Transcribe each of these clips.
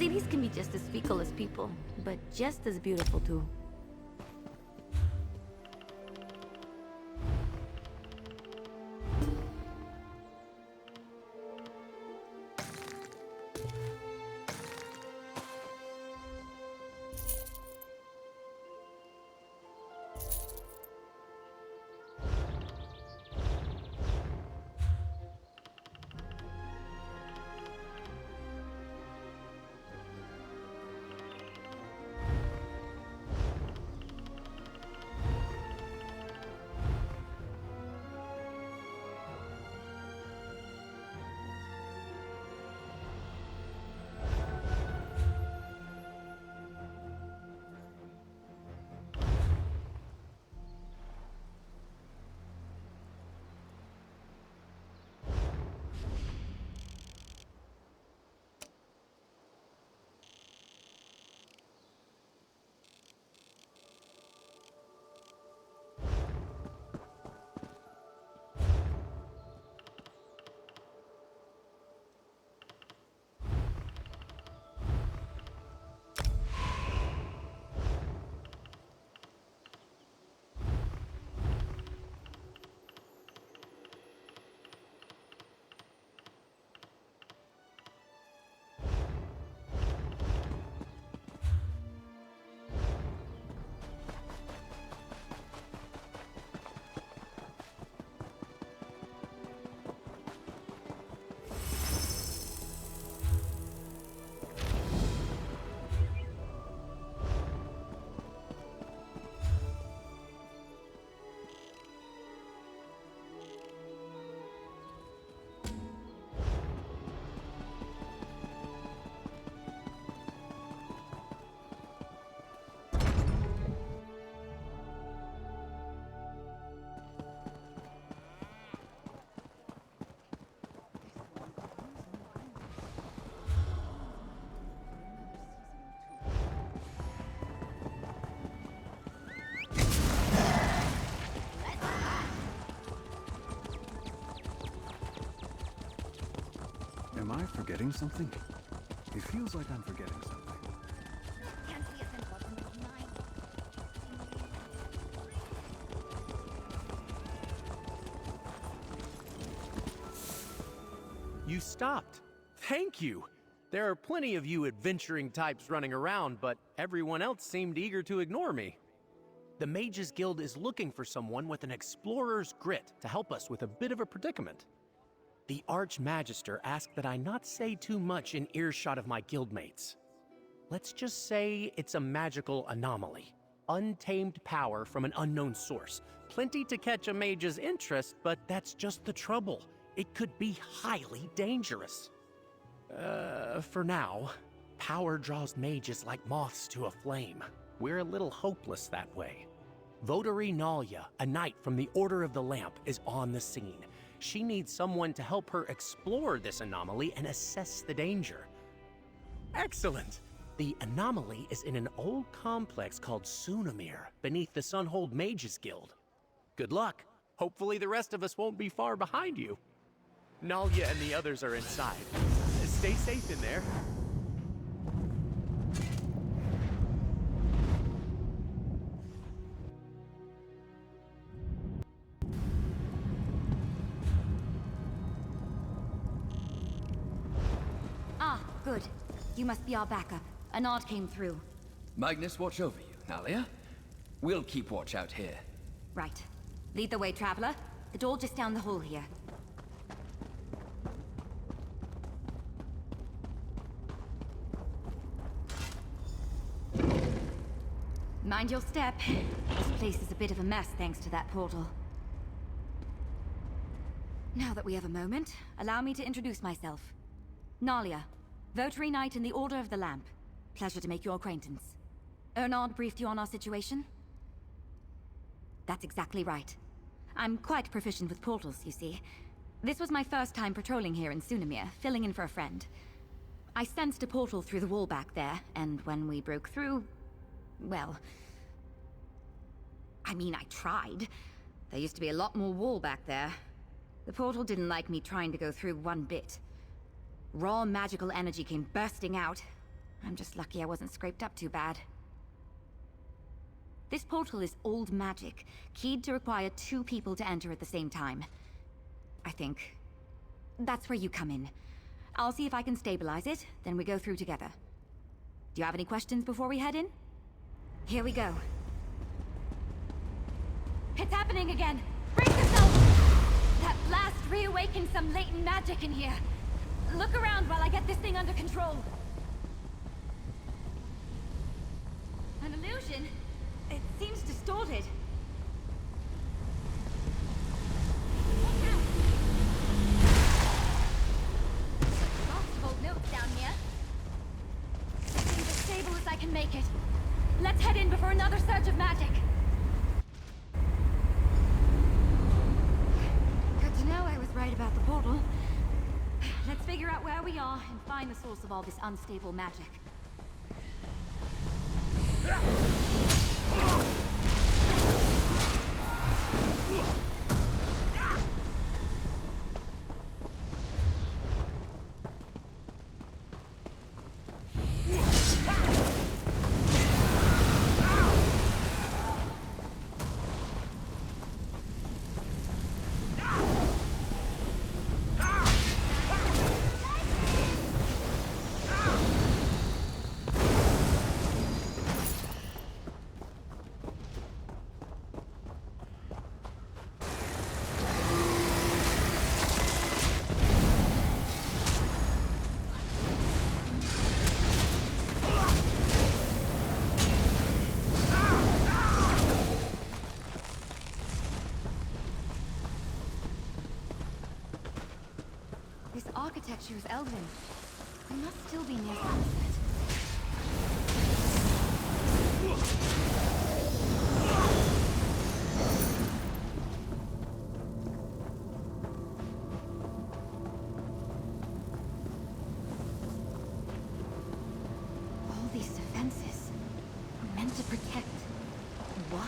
Ladies can be just as fickle as people, but just as beautiful too. Am I forgetting something? It feels like I'm forgetting something. You stopped. Thank you. There are plenty of you adventuring types running around, but everyone else seemed eager to ignore me. The Mages Guild is looking for someone with an explorer's grit to help us with a bit of a predicament. The Archmagister asked that I not say too much in earshot of my guildmates. Let's just say it's a magical anomaly. Untamed power from an unknown source. Plenty to catch a mage's interest, but that's just the trouble. It could be highly dangerous. For now, power draws mages like moths to a flame. We're a little hopeless that way. Votary Nalia, a knight from the Order of the Lamp, is on the scene. She needs someone to help her explore this anomaly and assess the danger. Excellent! The anomaly is in an old complex called Sunamir, beneath the Sunhold Mages Guild. Good luck. Hopefully the rest of us won't be far behind you. Nalia and the others are inside. Stay safe in there. Ah, good. You must be our backup. A nod came through. Magnus, watch over you, Nalia. We'll keep watch out here. Right. Lead the way, traveler. The door just down the hall here. Mind your step. This place is a bit of a mess thanks to that portal. Now that we have a moment, allow me to introduce myself. Nalia, Votary Knight in the Order of the Lamp. Pleasure to make your acquaintance. Ernard briefed you on our situation? That's exactly right. I'm quite proficient with portals, you see. This was my first time patrolling here in Sunamir, filling in for a friend. I sensed a portal through the wall back there, and when we broke through... well... I mean, I tried. There used to be a lot more wall back there. The portal didn't like me trying to go through one bit. Raw magical energy came bursting out. I'm just lucky I wasn't scraped up too bad. This portal is old magic, keyed to require 2 people to enter at the same time. I think. That's where you come in. I'll see if I can stabilize it, then we go through together. Do you have any questions before we head in? Here we go. It's happening again! Brace yourself! That blast reawakened some latent magic in here. Look around while I get this thing under control. An illusion? It seems distorted. Watch out! Lots of old notes down here. Seems as stable as I can make it. Let's head in before another surge of magic. Good to know I was right about the portal. Let's figure out where we are and find the source of all this unstable magic. This architecture is Elven. We must still be near sunset. All these defenses are meant to protect what?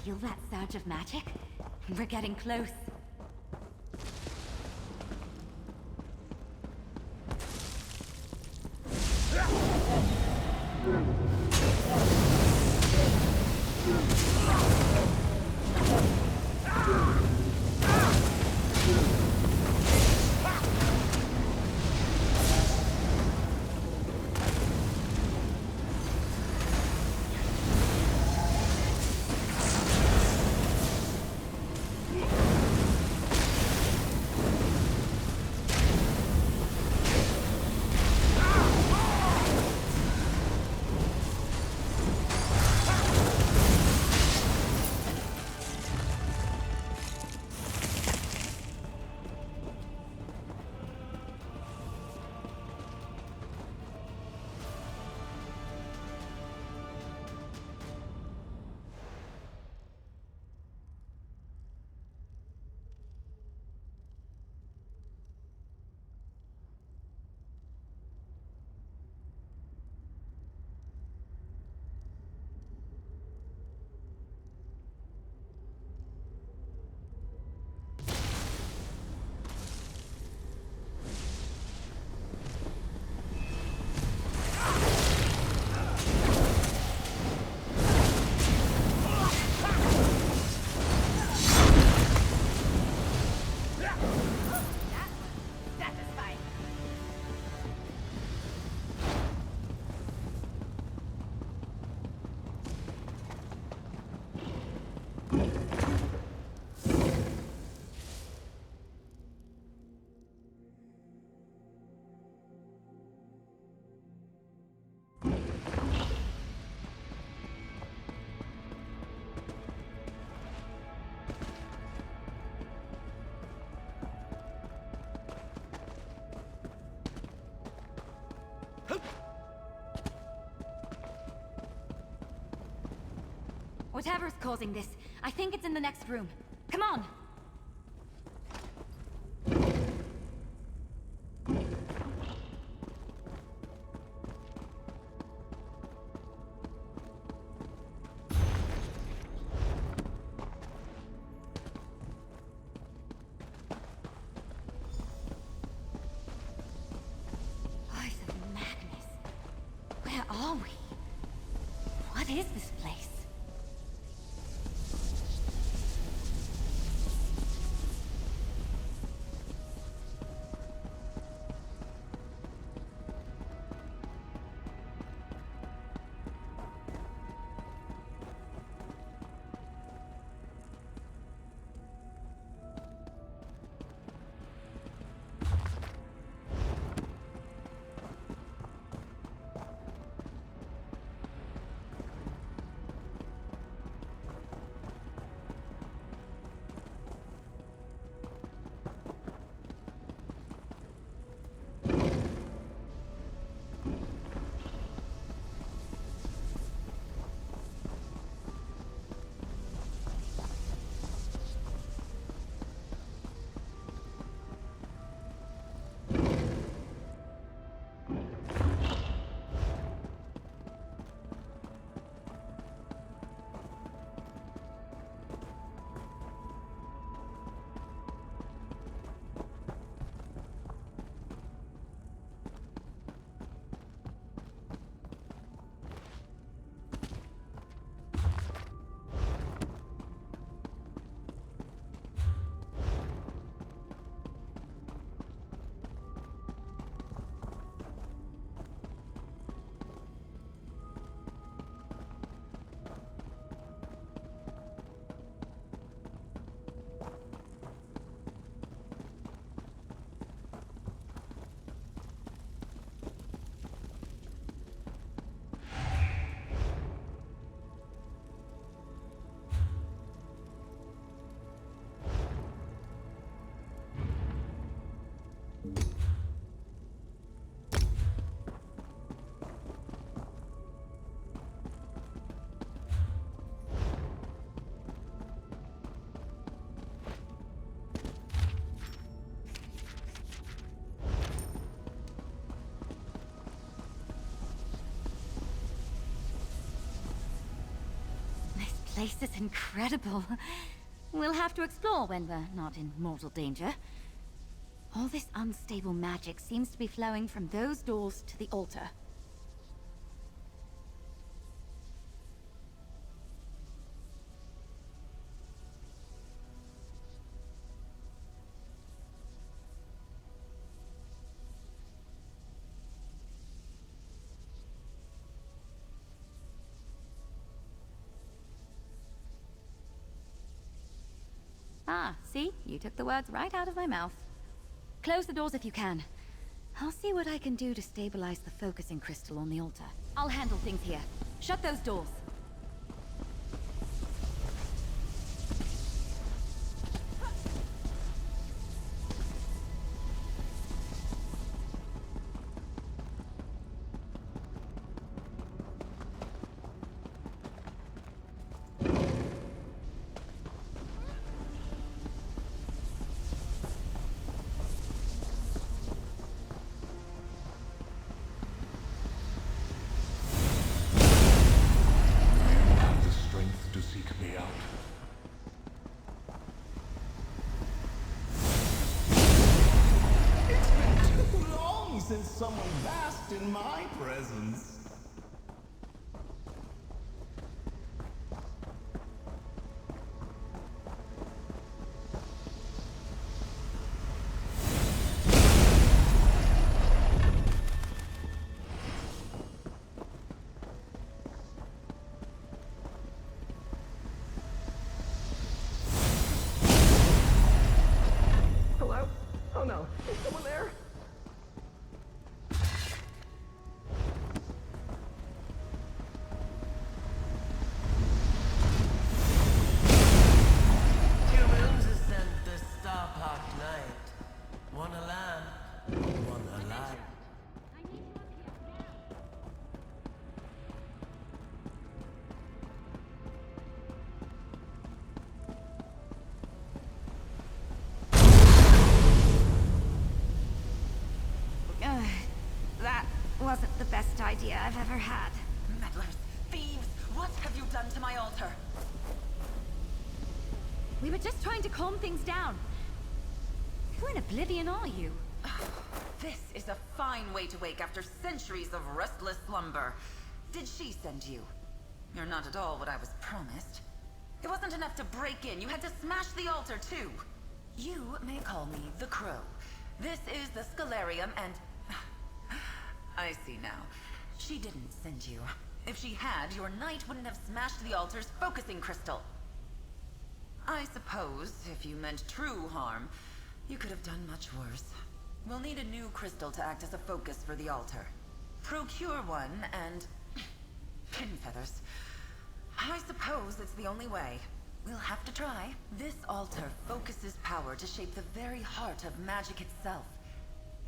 Feel that surge of magic? We're getting close. Whatever's causing this, I think it's in the next room. Come on! Voice of Magnus. Where are we? What is this place? Place is incredible. We'll have to explore when we're not in mortal danger. All this unstable magic seems to be flowing from those doors to the altar. Ah, see? You took the words right out of my mouth. Close the doors if you can. I'll see what I can do to stabilize the focusing crystal on the altar. I'll handle things here. Shut those doors. Since someone basked in my presence. Hello? Oh no, is someone there? wasn't the best idea I've ever had. Meddlers! Thieves! What have you done to my altar? We were just trying to calm things down. Who in oblivion are you? This is a fine way to wake after centuries of restless slumber. Did she send you? You're not at all what I was promised. It wasn't enough to break in, you had to smash the altar too. You may call me the Crow. This is the Scalarium and... I see now. She didn't send you. If she had, your knight wouldn't have smashed the altar's focusing crystal. I suppose, if you meant true harm, you could have done much worse. We'll need a new crystal to act as a focus for the altar. Procure one and... pin feathers. I suppose it's the only way. We'll have to try. This altar focuses power to shape the very heart of magic itself.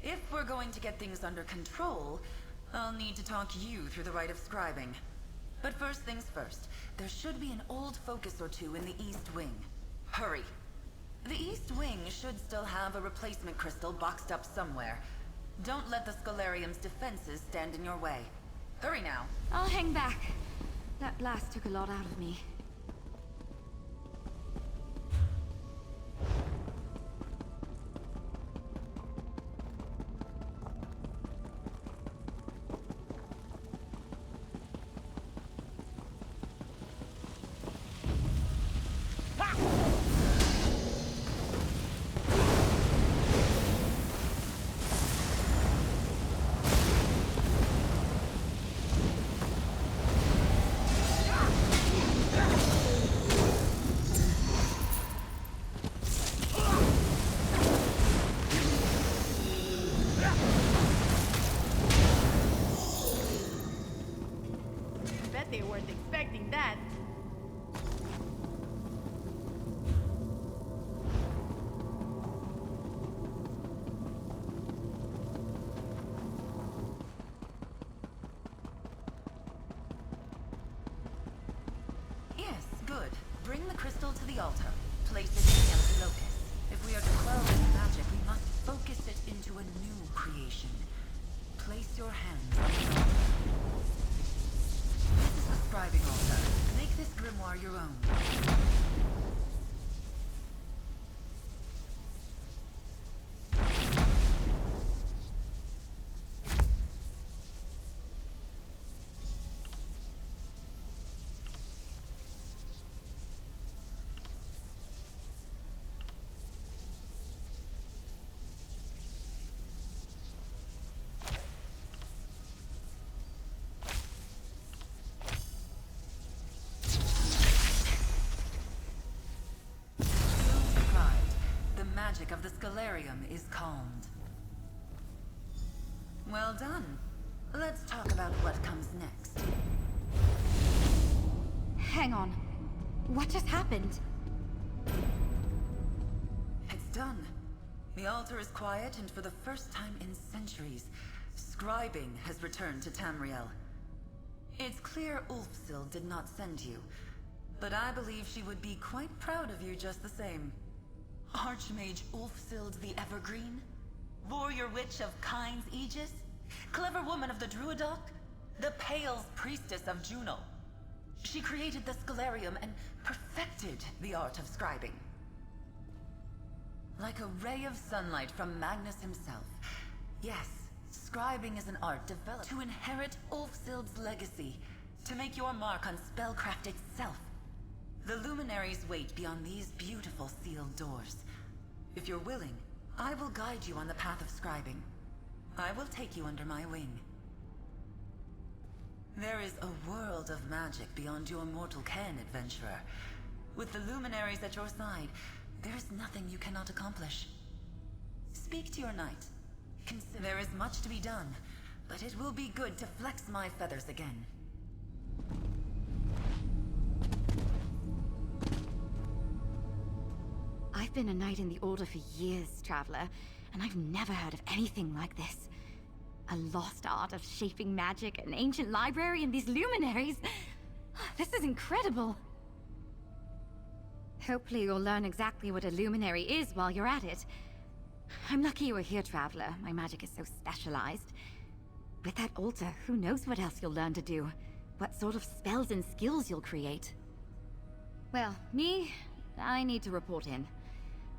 If we're going to get things under control, I'll need to talk you through the rite of scribing. But first things first, there should be an old focus or two in the East Wing. Hurry. The East Wing should still have a replacement crystal boxed up somewhere. Don't let the Scalarium's defenses stand in your way. Hurry now. I'll hang back. That blast took a lot out of me. They weren't expecting that. Yes, good. Bring the crystal to the altar. Place it in the empty locus. If we are to quell this magic, we must focus it into a new creation. Place your hands on the altar. This is the scribing altar. Make this grimoire your own. Magic of the Scalarium is calmed. Well done. Let's talk about what comes next. Hang on. What just happened? It's done. The altar is quiet, and for the first time in centuries, scribing has returned to Tamriel. It's clear Ulfsil did not send you, but I believe she would be quite proud of you just the same. Archmage Ulfsild the Evergreen? Warrior Witch of Kyne's Aegis? Clever woman of the Druidoc? The Pale's priestess of Juno? She created the Scalarium and perfected the art of scribing. Like a ray of sunlight from Magnus himself. Yes, scribing is an art developed to inherit Ulfsild's legacy, to make your mark on spellcraft itself. The luminaries wait beyond these beautiful sealed doors. If you're willing, I will guide you on the path of scribing. I will take you under my wing. There is a world of magic beyond your mortal ken, adventurer. With the luminaries at your side, there is nothing you cannot accomplish. Speak to your knight. There is much to be done, but it will be good to flex my feathers again. I've been a knight in the Order for years, Traveler, and I've never heard of anything like this. A lost art of shaping magic, an ancient library, and these luminaries. This is incredible. Hopefully you'll learn exactly what a luminary is while you're at it. I'm lucky you were here, Traveler. My magic is so specialized. With that altar, who knows what else you'll learn to do? What sort of spells and skills you'll create? Well, I need to report in.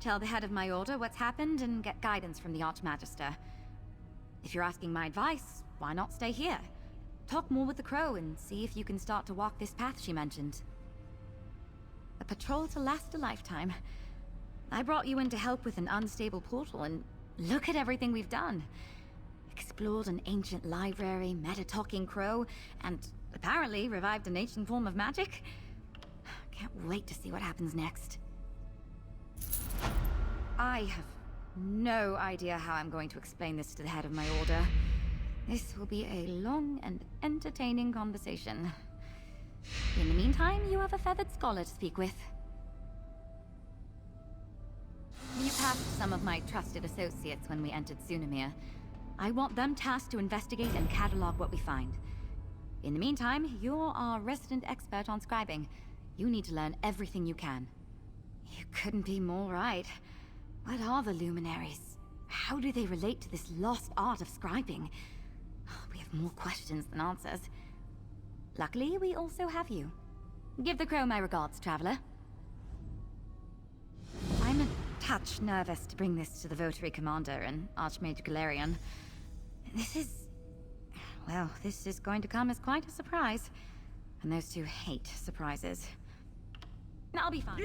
Tell the head of my order what's happened and get guidance from the Archmagister. If you're asking my advice, why not stay here? Talk more with the Crow and see if you can start to walk this path she mentioned. A patrol to last a lifetime. I brought you in to help with an unstable portal, and look at everything we've done. Explored an ancient library, met a talking crow, and apparently revived an ancient form of magic. Can't wait to see what happens next. I have no idea how I'm going to explain this to the head of my order. This will be a long and entertaining conversation. In the meantime, you have a feathered scholar to speak with. You passed some of my trusted associates when we entered Sunamir. I want them tasked to investigate and catalog what we find. In the meantime, you're our resident expert on scribing. You need to learn everything you can. You couldn't be more right. What are the luminaries? How do they relate to this lost art of scribing? We have more questions than answers. Luckily, we also have you. Give the Crow my regards, Traveler. I'm a touch nervous to bring this to the Votary Commander and Archmage Galerion. This is going to come as quite a surprise. And those two hate surprises. I'll be fine.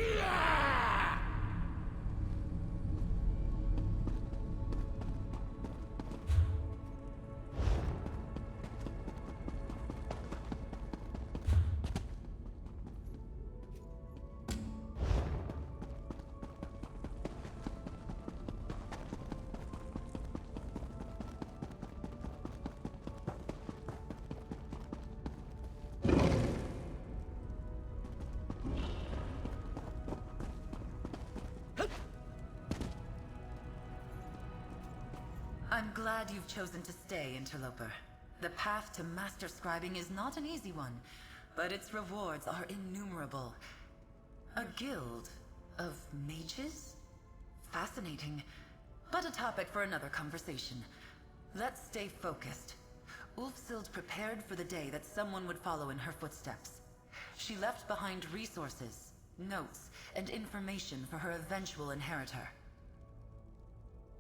I'm glad you've chosen to stay, Interloper. The path to master scribing is not an easy one, but its rewards are innumerable. A guild of mages? Fascinating, but a topic for another conversation. Let's stay focused. Ulfsild prepared for the day that someone would follow in her footsteps. She left behind resources, notes, and information for her eventual inheritor.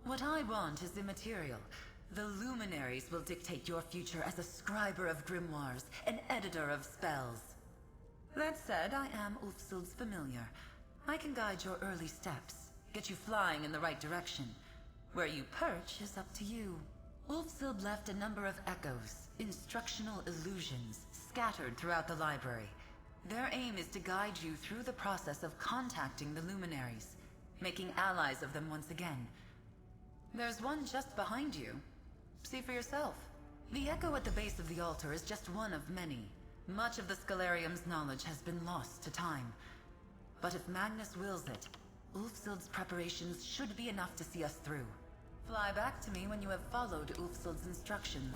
What I want is immaterial. The luminaries will dictate your future as a scriber of grimoires, an editor of spells. That said, I am Ulfsild's familiar. I can guide your early steps, get you flying in the right direction. Where you perch is up to you. Ulfsild left a number of echoes, instructional illusions, scattered throughout the library. Their aim is to guide you through the process of contacting the luminaries, making allies of them once again. There's one just behind you. See for yourself. The echo at the base of the altar is just one of many. Much of the Scalarium's knowledge has been lost to time. But if Magnus wills it, Ulfsild's preparations should be enough to see us through. Fly back to me when you have followed Ulfsild's instructions.